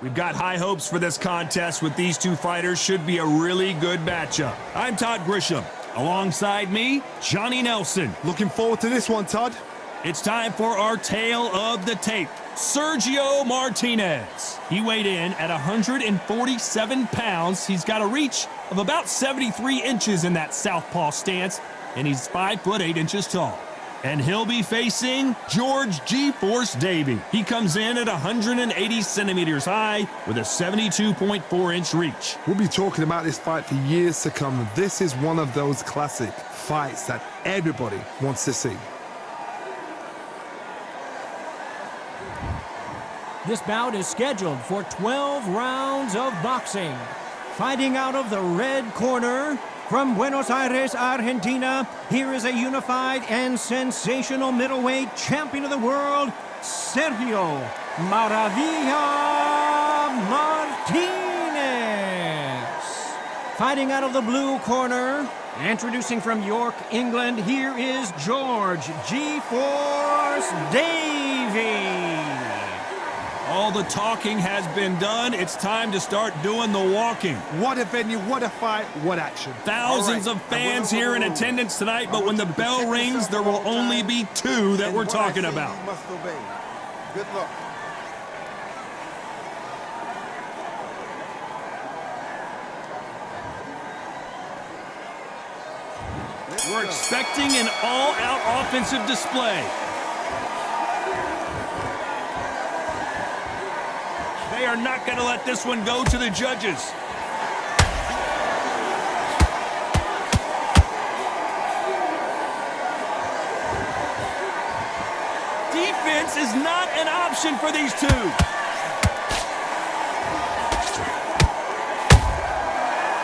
We've got high hopes for this contest with these two fighters. Should be a really good matchup. I'm Todd Grisham. Alongside me, Johnny Nelson. Looking forward to this one, Todd. It's time for our tale of the tape. Sergio Martínez. He weighed in at 147 pounds. He's got a reach of about 73 inches in that southpaw stance, and he's 5'8" tall. And he'll be facing George G-Force Davey. He comes in at 180 centimeters high with a 72.4-inch reach. We'll be talking about this fight for years to come. This is one of those classic fights that everybody wants to see. This bout is scheduled for 12 rounds of boxing. Fighting out of the red corner, from Buenos Aires, Argentina, here is a unified and sensational middleweight champion of the world, Sergio Maravilla Martínez. Fighting out of the blue corner, introducing from York, England, here is George G-Force Davey. All the talking has been done. It's time to start doing the walking. What a venue, what a fight, what action. Thousands of fans here in attendance tonight, but when the bell rings, there will only be two that we're talking about. You must obey. Good luck. We're expecting an all-out offensive display. They are not going to let this one go to the judges. Defense is not an option for these two.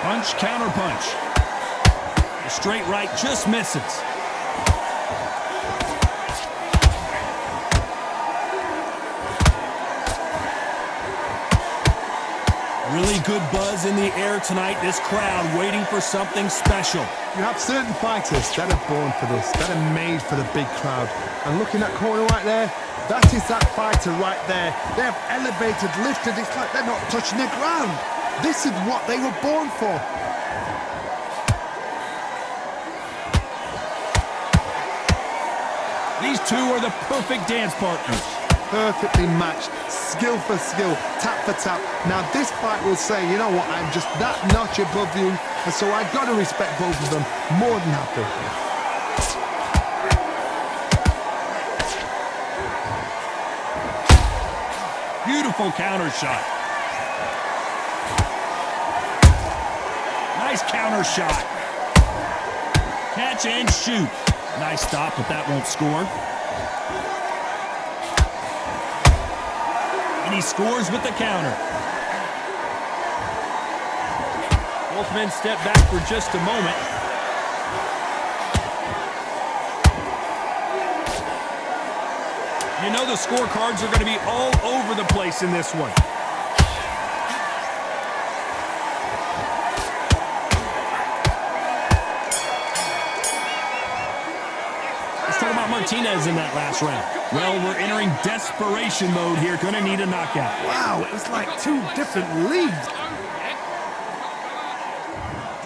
Punch, counter punch. The straight right just misses. Really good buzz in the air tonight. This crowd waiting for something special. You have certain fighters that are born for this, that are made for the big crowd. And looking at corner right there, that is that fighter right there. They have elevated, lifted, it's like they're not touching the ground. This is what they were born for. These two are the perfect dance partners. Perfectly matched, skill for skill, tap for tap. Now this fight will say, you know what, I'm just that notch above you, and so I gotta respect both of them. More than happy. Beautiful counter shot. Nice counter shot. Catch and shoot. Nice stop, but that won't score. And he scores with the counter. Both men step back for just a moment. You know the scorecards are going to be all over the place in this one. Let's talk about Martínez in that last round. Well, we're entering desperation mode here. Gonna need a knockout. Wow, it was like two different leagues.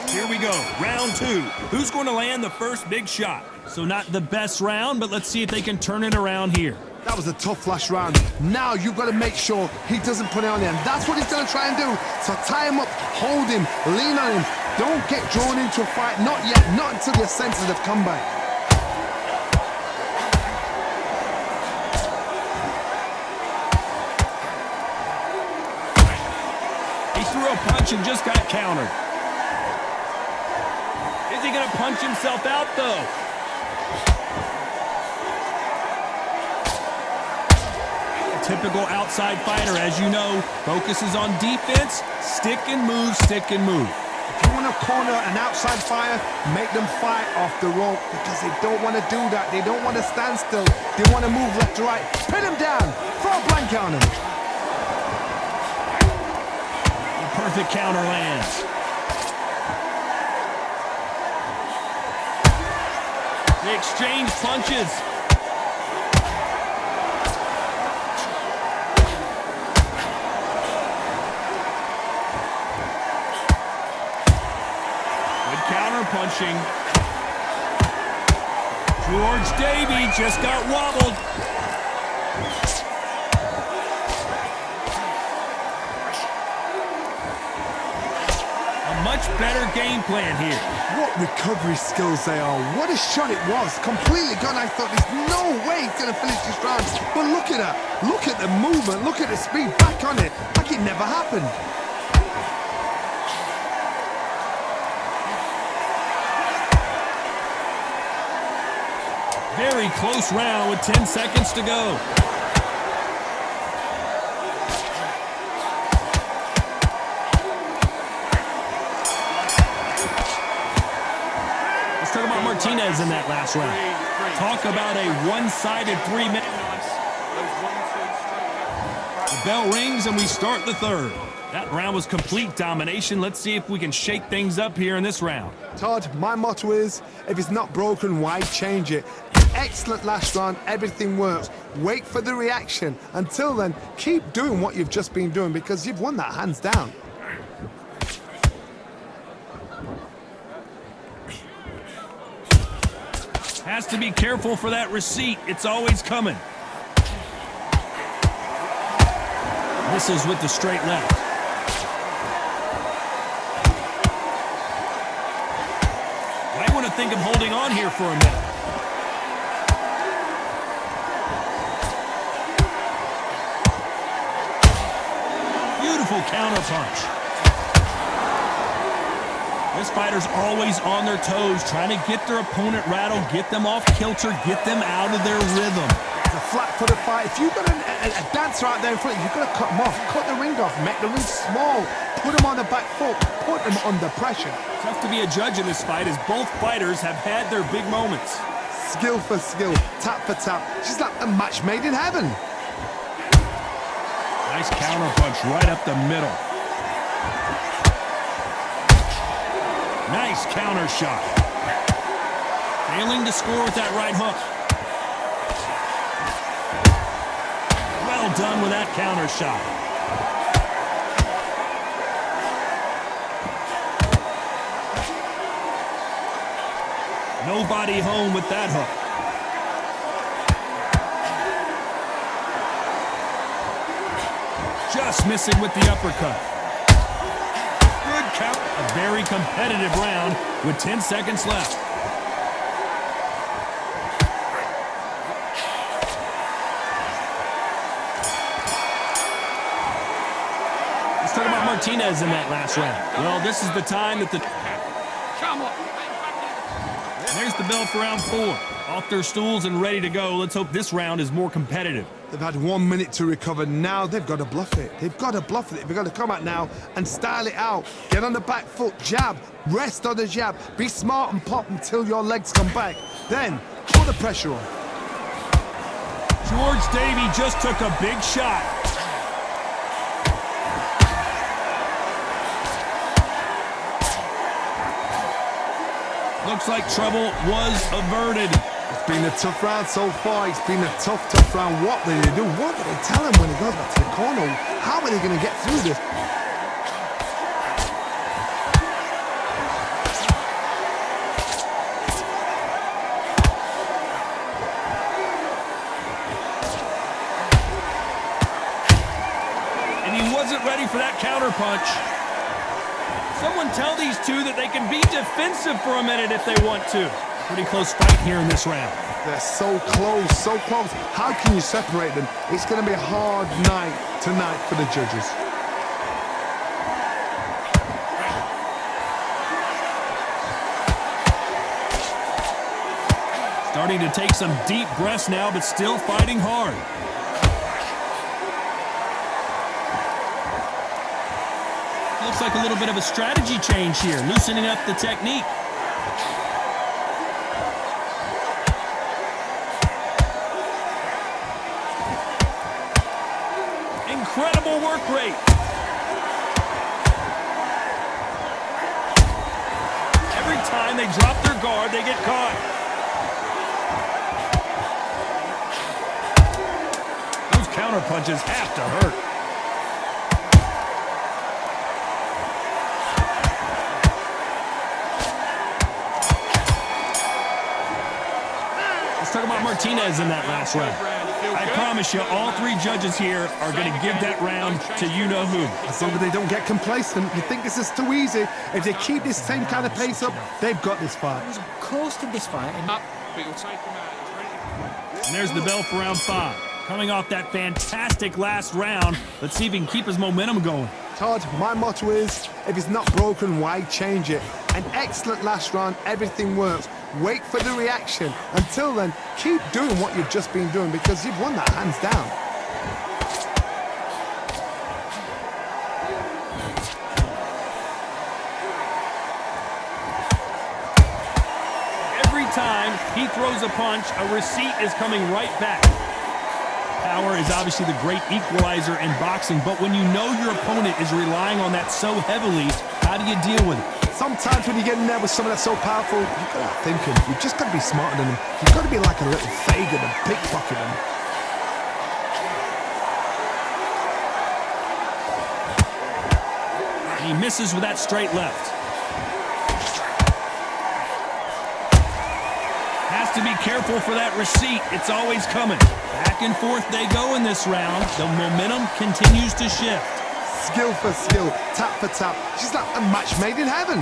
Here we go, round two. Who's going to land the first big shot? So not the best round, but let's see if they can turn it around here. That was a tough last round. Now you've got to make sure he doesn't put it on him. That's what he's going to try and do. So tie him up, hold him, lean on him. Don't get drawn into a fight. Not yet, not until your senses have come back. He threw a punch and just got countered. Is he going to punch himself out, though? Typical outside fighter, as you know, focuses on defense, stick and move, stick and move. If you want to corner an outside fighter, make them fight off the rope because they don't want to do that. They don't want to stand still. They want to move left to right. Pin him down. Throw a blanket on him. The perfect counter lands. They exchange punches. punching. George Davey just got wobbled. A much better game plan here. What recovery skills they are. What a shot it was. Completely gone. I thought there's no way he's going to finish this round. But look at that. Look at the movement. Look at the speed. Back on it. Like it never happened. Very close round with 10 seconds to go. Let's talk about Martínez in that last round. Talk about a one-sided 3 minute. The bell rings and we start the third. That round was complete domination. Let's see if we can shake things up here in this round. Todd, my motto is, if it's not broken, why change it? Excellent last round, everything works. Wait for the reaction. Until then, keep doing what you've just been doing because you've won that hands down. Has to be careful for that receipt. It's always coming. Misses with the straight left. Might want to think of holding on here for a minute. Beautiful counter punch. This fighter's always on their toes, trying to get their opponent rattled, get them off kilter, get them out of their rhythm. It's a flat-footed fight. If you've got a dancer out there in front, you've got to cut them off. Cut the ring off, make the ring small. Put them on the back foot, put them under pressure. Tough to be a judge in this fight as both fighters have had their big moments. Skill for skill, tap for tap. She's like a match made in heaven. Nice counter punch right up the middle. Nice counter shot. Failing to score with that right hook. Well done with that counter shot. Nobody home with that hook. Just missing with the uppercut. Good count. A very competitive round with 10 seconds left. Let's talk about Martínez in that last round. Well, this is the time that the... There's the bell for round 4. Off their stools and ready to go. Let's hope this round is more competitive. They've had 1 minute to recover. Now they've got to bluff it. They've got to bluff it. They've got to come out now and style it out. Get on the back foot, jab, rest on the jab. Be smart and pop until your legs come back. Then put the pressure on. George Davey just took a big shot. Looks like trouble was averted. It's been a tough round so far. It's been a tough round. What do they do? What do they tell him when he goes back to the corner? How are they going to get through this? And he wasn't ready for that counter punch. Someone tell these two that they can be defensive for a minute if they want to. Pretty close fight here in this round. They're so close, so close. How can you separate them? It's going to be a hard night tonight for the judges. Starting to take some deep breaths now, but still fighting hard. Looks like a little bit of a strategy change here, loosening up the technique. Incredible work rate. Every time they drop their guard, they get caught. Those counter punches have to hurt. about Martínez in that last round? I promise you, all three judges here are going to give that round to you-know-who. As long as they don't get complacent, you think this is too easy. If they keep this same kind of pace up, they've got this fight. He was close to this fight. And there's the bell for round 5. Coming off that fantastic last round, let's see if he can keep his momentum going. Todd, my motto is, if it's not broken, why change it? An excellent last round, everything works. Wait for the reaction. Until then, keep doing what you've just been doing because you've won that hands down. Every time he throws a punch, a receipt is coming right back. Power is obviously the great equalizer in boxing, but when you know your opponent is relying on that so heavily, how do you deal with it? Sometimes when you get in there with someone that's so powerful, you've got to think him. You've just got to be smarter than him. You've got to be like a little Fagin and pickpocket him. And he misses with that straight left. Has to be careful for that receipt. It's always coming. Back and forth they go in this round. The momentum continues to shift. Skill for skill, tap for tap. She's like a match made in heaven.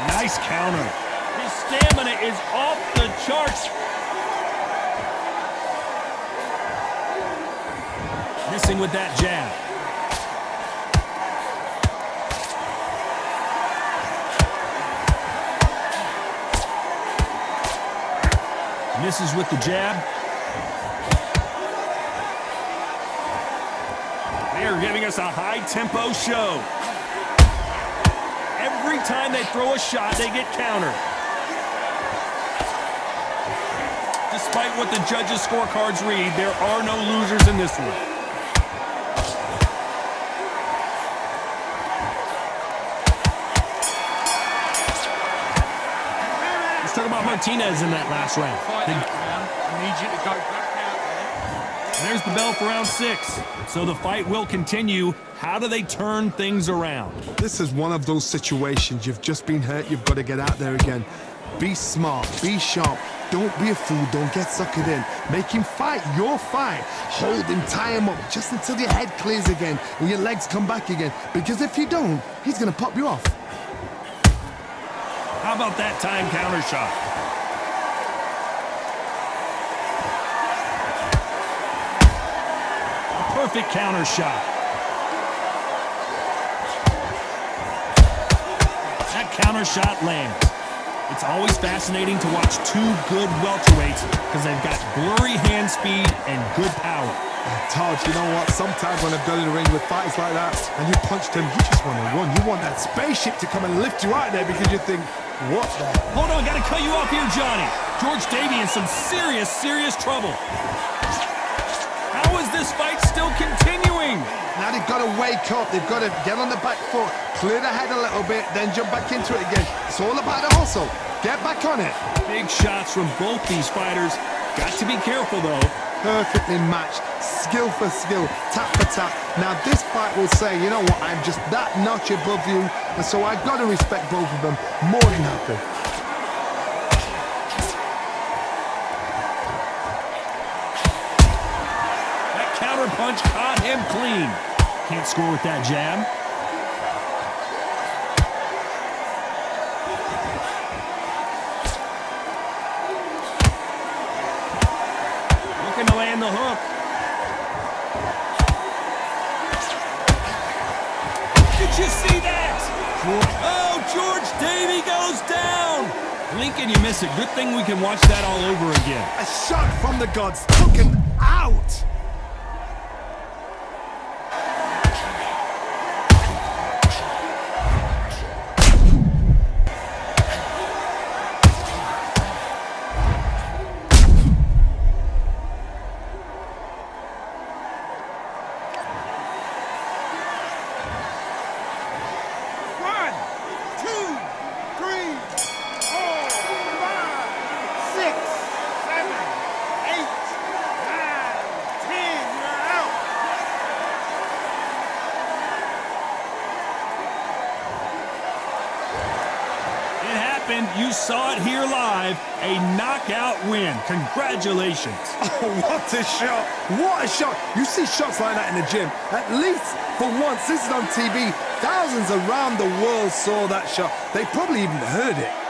Nice counter. His stamina is off the charts. Missing with that jab. Misses with the jab. They are giving us a high-tempo show. Every time they throw a shot, they get countered. Despite what the judges' scorecards read, there are no losers in this one. Let's talk about Martínez in that last round. I need you to go back out there. There's the bell for round 6. So the fight will continue. How do they turn things around? This is one of those situations. You've just been hurt. You've got to get out there again. Be smart. Be sharp. Don't be a fool. Don't get suckered in. Make him fight your fight. Hold him. Tie him up just until your head clears again and your legs come back again. Because if you don't, he's going to pop you off. How about that time counter shot? A perfect counter shot. That counter shot lands. It's always fascinating to watch two good welterweights because they've got blurry hand speed and good power. Todd, you know what? Sometimes when I've got in the ring with fighters like that and you punched him, you just want to run. You want that spaceship to come and lift you out there because you think, what the? Hold on, gotta cut you off here, Johnny. George Davey in some serious trouble. How is this fight still continuing? Now they've got to wake up. They've got to get on the back foot, clear the head a little bit, then jump back into it again. It's all about the hustle. Get back on it. Big shots from both these fighters. Got to be careful, though. Perfectly matched, skill for skill, tap for tap. Now this fight will say, you know what, I'm just that notch above you, and so I've got to respect both of them more than happy. That counter punch caught him clean. Can't score with that jab. Looking to land the hook. Did you see that? Oh, George Davey goes down. Blink and you miss it. Good thing we can watch that all over again. A shot from the gods took him out. happened. You saw it here live. A knockout win. Congratulations. Oh, what a shot. What a shot. You see shots like that in the gym. At least for once, this is on TV. Thousands around the world saw that shot. They probably even heard it.